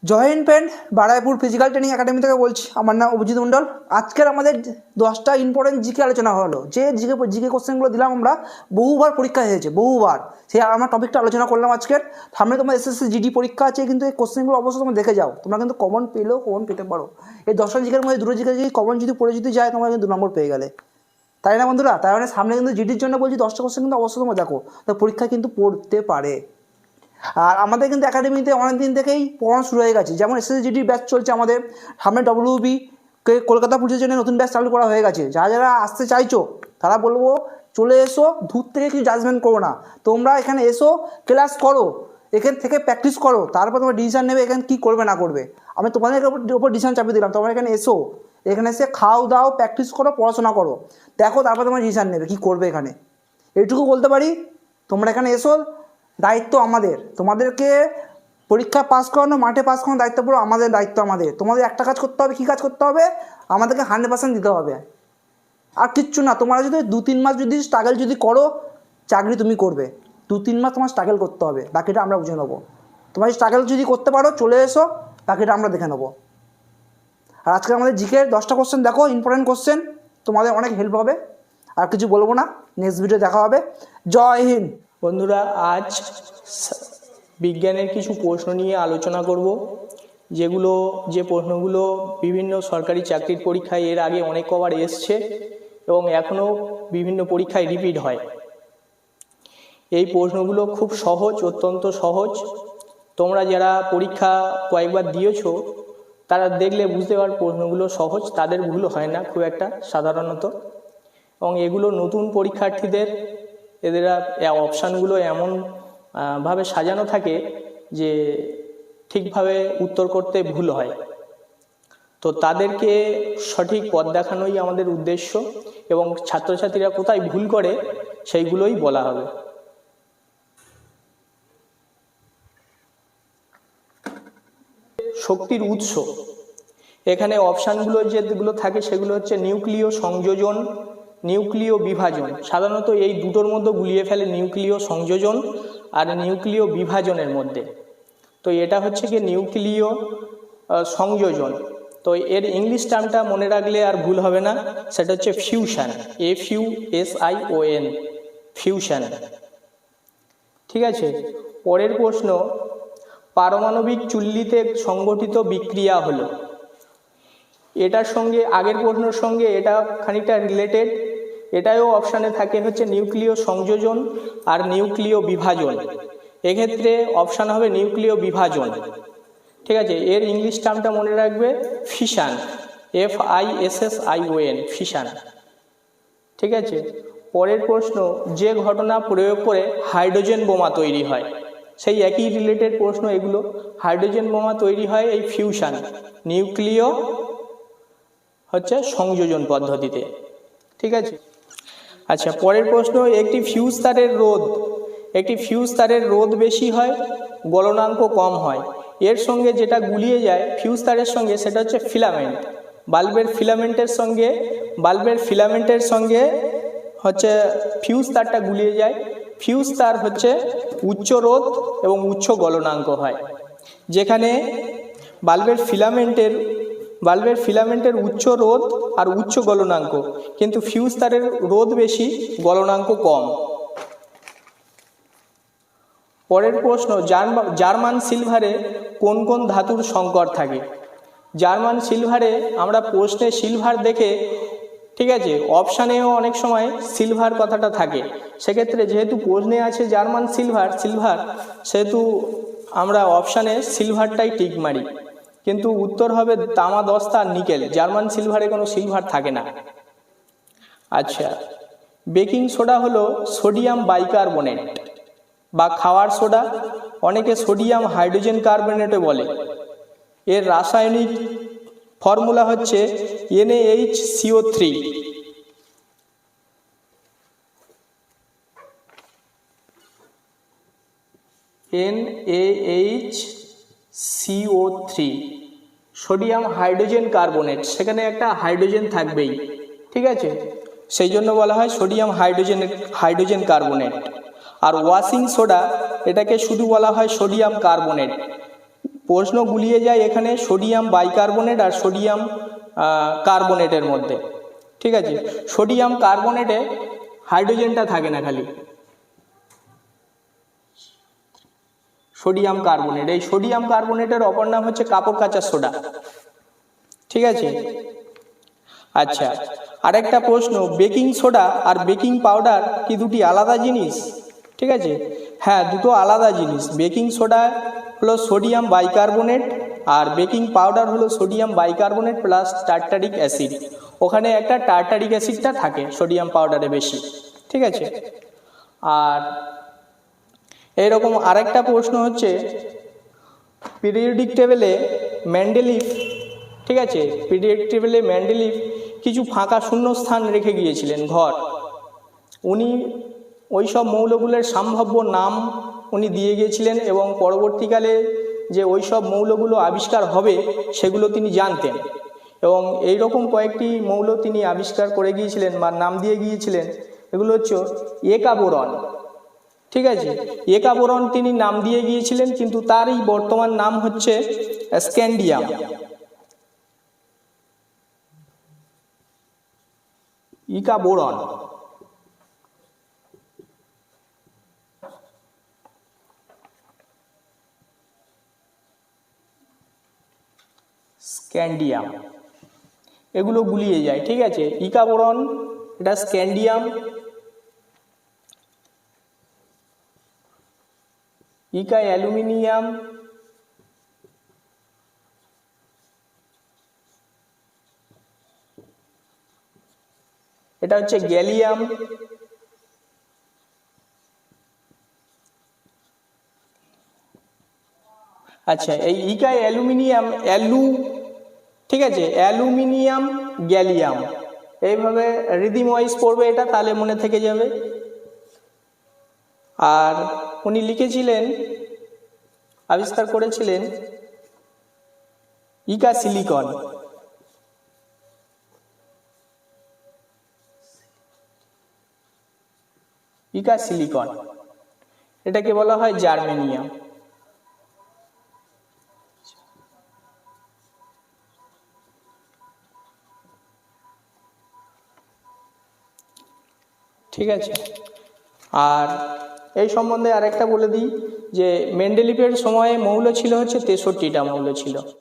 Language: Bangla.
জয় Hind friend, Baruipur physical training academy থেকে বলছি। আমার নাম অভিজিৎ মণ্ডল। আজকের আমাদের 10টা ইম্পর্টেন্ট জিকে আলোচনা হলো। যে জিকে কোশ্চেনগুলো দিলাম আমরা, বহুবার পরীক্ষা হয়েছে, বহুবার। সেই আমার টপিকটা আলোচনা করলাম আজকের। সামনে তোমার এসএসসি জিডি পরীক্ষা আছে, কিন্তু এই কোশ্চেনগুলো অবশ্যই তোমরা দেখে যাও। তোমরা কিন্তু কমন পেলেও কমন পেতে পারো। এই 10টা জিকের মধ্যে দুটো জিকে যদি কমন যদি পড়ে যদি যায়, তোমরা কিন্তু 2 নম্বর পেয়ে গেলে, তাই না বন্ধুরা? তাই মানে সামনে কিন্তু জিডির জন্য বলছি 10টা কোশ্চেন কিন্তু অবশ্যই তোমরা দেখো, তো পরীক্ষা কিন্তু পড়তে পারে। আর আমাদের কিন্তু একাডেমিতে অনেক দিন থেকেই পড়ানো শুরু হয়ে গেছে। যেমন এসএসজিডির ব্যাচ চলছে আমাদের, সামনে ডব্লিউবি কলকাতা পুলিশের জন্য নতুন ব্যাচ চালু করা হয়ে গেছে। যারা যারা আসতে চাইছো তারা বলবো চলে এসো, দূর থেকে কিছু জাজমেন্ট করো না, তোমরা এখানে এসো, ক্লাস করো, এখান থেকে প্র্যাকটিস করো, তারপর তোমরা ডিসিশন নেবে এখানে কী করবে না করবে। আমি তোমাদের উপর ডিসিশন চাপিয়ে দিলাম, তোমরা এখানে এসো, এখানে এসে খাও দাও, প্র্যাকটিস করো, পড়াশোনা করো, দেখো, তারপর তোমরা ডিসিশন নেবে কী করবে এখানে। এইটুকু বলতে পারি। তোমরা এখানে এসো, দায়িত্ব আমাদের, তোমাদেরকে পরীক্ষা পাস করানো, মাঠে পাস করানোর দায়িত্ব পুরো আমাদের, দায়িত্ব আমাদের। তোমাদের একটা কাজ করতে হবে, কী কাজ করতে হবে? আমাদেরকে 100% দিতে হবে, আর কিচ্ছু না। তোমরা যদি 2-3 মাস যদি স্ট্রাগল যদি করো, চাকরি তুমি করবে। 2-3 মাস তোমার স্ট্রাগল করতে হবে, বাকিটা আমরা বুঝে নেবো। তোমার স্ট্রাগল যদি করতে পারো, চলে এসো, বাকিটা আমরা দেখে নেবো। আর আজকে আমাদের জিকের 10টা কোশ্চেন দেখো, ইম্পর্টেন্ট কোশ্চেন, তোমাদের অনেক হেল্প হবে। আর কিছু বলবো না, নেক্সট ভিডিও দেখা হবে। জয় হিন্দ বন্ধুরা, আজ বিজ্ঞানের কিছু প্রশ্ন নিয়ে আলোচনা করব, যে প্রশ্নগুলো বিভিন্ন সরকারি চাকরির পরীক্ষায় এর আগে অনেক কবার এসছে এবং এখনও বিভিন্ন পরীক্ষায় রিপিট হয়। এই প্রশ্নগুলো খুব সহজ, অত্যন্ত সহজ। তোমরা যারা পরীক্ষা কয়েকবার দিয়েছো তারা দেখলে বুঝতে পার প্রশ্নগুলো সহজ, তাদের ভুল হয় না খুব একটা সাধারণত। এবং এগুলো নতুন পরীক্ষার্থীদের এদের অপশানগুলো এমন ভাবে সাজানো থাকে যে ঠিকভাবে উত্তর করতে ভুল হয়। তো তাদেরকে সঠিক পথ দেখানোই আমাদের উদ্দেশ্য, এবং ছাত্রছাত্রীরা কোথায় ভুল করে সেইগুলোই বলা হবে। শক্তির উৎস, এখানে অপশানগুলো যেগুলো থাকে সেগুলো হচ্ছে নিউক্লিয় সংযোজন, নিউক্লিয় বিভাজন। সাধারণত এই দুটোর মধ্যে গুলিয়ে ফেলে, নিউক্লিয় সংযোজন আর নিউক্লিয় বিভাজনের মধ্যে। তো এটা হচ্ছে কি নিউক্লিয় সংযোজন। তো এর ইংলিশ টার্মটা মনে রাখলে আর ভুল হবে না, সেটা হচ্ছে ফিউশন, FUSION, ফিউশন। ঠিক আছে, পরের প্রশ্ন, পারমাণবিক চুল্লিতে সংগঠিত বিক্রিয়া হলো। এটার সঙ্গে আগের প্রশ্নের সঙ্গে এটা খানিকটা রিলেটেড। এটাও অপশানে থাকে হচ্ছে নিউক্লিয় সংযোজন আর নিউক্লিয় বিভাজন। এক্ষেত্রে অপশান হবে নিউক্লিয় বিভাজন। ঠিক আছে, এর ইংলিশ টার্মটা মনে রাখবে ফিশন, FISSION, ফিশন। ঠিক আছে, পরের প্রশ্ন, যে ঘটনা প্রয়োগ করে হাইড্রোজেন বোমা তৈরি হয়। সেই একই রিলেটেড প্রশ্ন এগুলো। হাইড্রোজেন বোমা তৈরি হয় এই ফিউশন, নিউক্লিয় হচ্ছে সংযোজন পদ্ধতিতে। ঠিক আছে, আচ্ছা, পরের প্রশ্ন, একটি ফিউজ তারের রোধ বেশি হয়, গলনাঙ্ক কম হয়। এর সঙ্গে যেটা গুলিয়ে যায় ফিউজ তারের সঙ্গে সেটা হচ্ছে ফিলামেন্ট। বাল্বের ফিলামেন্টের সঙ্গে হচ্ছে ফিউজ তারটা গুলিয়ে যায়। ফিউজ তার হচ্ছে উচ্চ রোধ এবং উচ্চ গলনাঙ্ক হয়, যেখানে বাল্বের ফিলামেন্টের উচ্চ রোধ আর উচ্চ গলনাঙ্ক, কিন্তু ফিউজ তারের রোধ বেশি, গলনাঙ্ক কম। পরের প্রশ্ন, জার্মান সিলভারে কোন কোন ধাতুর সংকর থাকে? জার্মান সিলভারে আমরা প্রশ্নে সিলভার দেখে, ঠিক আছে, অপশানেও অনেক সময় সিলভার কথাটা থাকে। সেক্ষেত্রে যেহেতু প্রশ্নে আছে জার্মান সিলভার, সেহেতু আমরা অপশানে সিলভারটাই টিক মারি, কিন্তু উত্তর হবে তামা, দস্তা আর নিকেল। জার্মান সিলভারে কোনো সিলভার থাকে না। আচ্ছা, বেকিং সোডা হলো সোডিয়াম বাইকার্বনেট বা খাওয়ার সোডা, অনেকে সোডিয়াম হাইড্রোজেন কার্বনেটে বলে। এর রাসায়নিক ফর্মুলা হচ্ছে NaHCO3। NaHCO3, sodium hydrogen carbonate, সেখানে একটা হাইড্রোজেন থাকবেই। ঠিক আছে, সেই জন্য বলা হয় সোডিয়াম হাইড্রোজেন কার্বনেট। আর ওয়াশিং সোডা, এটাকে শুধু বলা হয় সোডিয়াম কার্বনেট। প্রশ্ন গুলিয়ে যায় এখানে সোডিয়াম বাইকার্বনেট আর সোডিয়াম কার্বনেটের মধ্যে। ঠিক আছে, সোডিয়াম কার্বনেটে হাইড্রোজেনটা থাকে না, খালি সোডিয়াম কার্বনেট। এই সোডিয়াম কার্বনেটের অপর নাম হচ্ছে কাপড় কাচার সোডা। ঠিক আছে, আচ্ছা আরেকটা প্রশ্ন, বেকিং সোডা আর বেকিং পাউডার কি দুটি আলাদা জিনিস? ঠিক আছে, হ্যাঁ দুটো আলাদা জিনিস। বেকিং সোডা হলো সোডিয়াম বাইকার্বনেট আর বেকিং পাউডার হলো sodium bicarbonate plus tartaric acid. ওখানে একটা টার্টারিক অ্যাসিডটা থাকে সোডিয়াম পাউডারে বেশি। ঠিক আছে, আর এইরকম আরেকটা প্রশ্ন হচ্ছে পিরিয়ডিক টেবিলে মেন্ডেলিফ, ঠিক আছে, পিরিয়ডিক টেবিলে মেন্ডেলিফ কিছু ফাঁকা শূন্য স্থান রেখে গিয়েছিলেন ঘর। উনি ওই সব মৌলগুলোর সম্ভাব্য নাম উনি দিয়ে গিয়েছিলেন এবং পরবর্তীকালে যে ওই সব মৌলগুলো আবিষ্কার হবে সেগুলো তিনি জানতেন, এবং এই রকম কয়েকটি মৌল তিনি আবিষ্কার করে গিয়েছিলেন বা নাম দিয়ে গিয়েছিলেন। এগুলো হচ্ছে একা বোরন। ঠিক আছে, একা বোরন তিনি নাম দিয়ে গিয়েছিলেন, কিন্তু তারই বর্তমান নাম হচ্ছে স্ক্যান্ডিয়াম। ইকা বোরন। স্ক্যান্ডিয়াম, এগুলো গুলিয়ে যায়। ঠিক আছে, ইকা বোরন, এটা স্ক্যান্ডিয়াম, ইকা অ্যালুমিনিয়াম, এটা হচ্ছে গ্যালিয়াম, আচ্ছা এই ইকা অ্যালুমিনিয়াম ঠিক আছে, অ্যালুমিনিয়াম গ্যালিয়াম, এইভাবে রিদিম ওয়াইজ পড়বে এটা, তাহলে মনে থেকে যাবে। আর উনি লিখেছিলেন, আবিষ্কার করেছিলেন ইকা সিলিকন। ইকা সিলিকন, এটাকে বলা হয় জার্মেনিয়াম। ঠিক আছে, আর এই সম্বন্ধে আরেকটা বলে দিই যে মেন্ডেলিফের সময়ে মৌল ছিল হচ্ছে 63টা মৌল ছিল।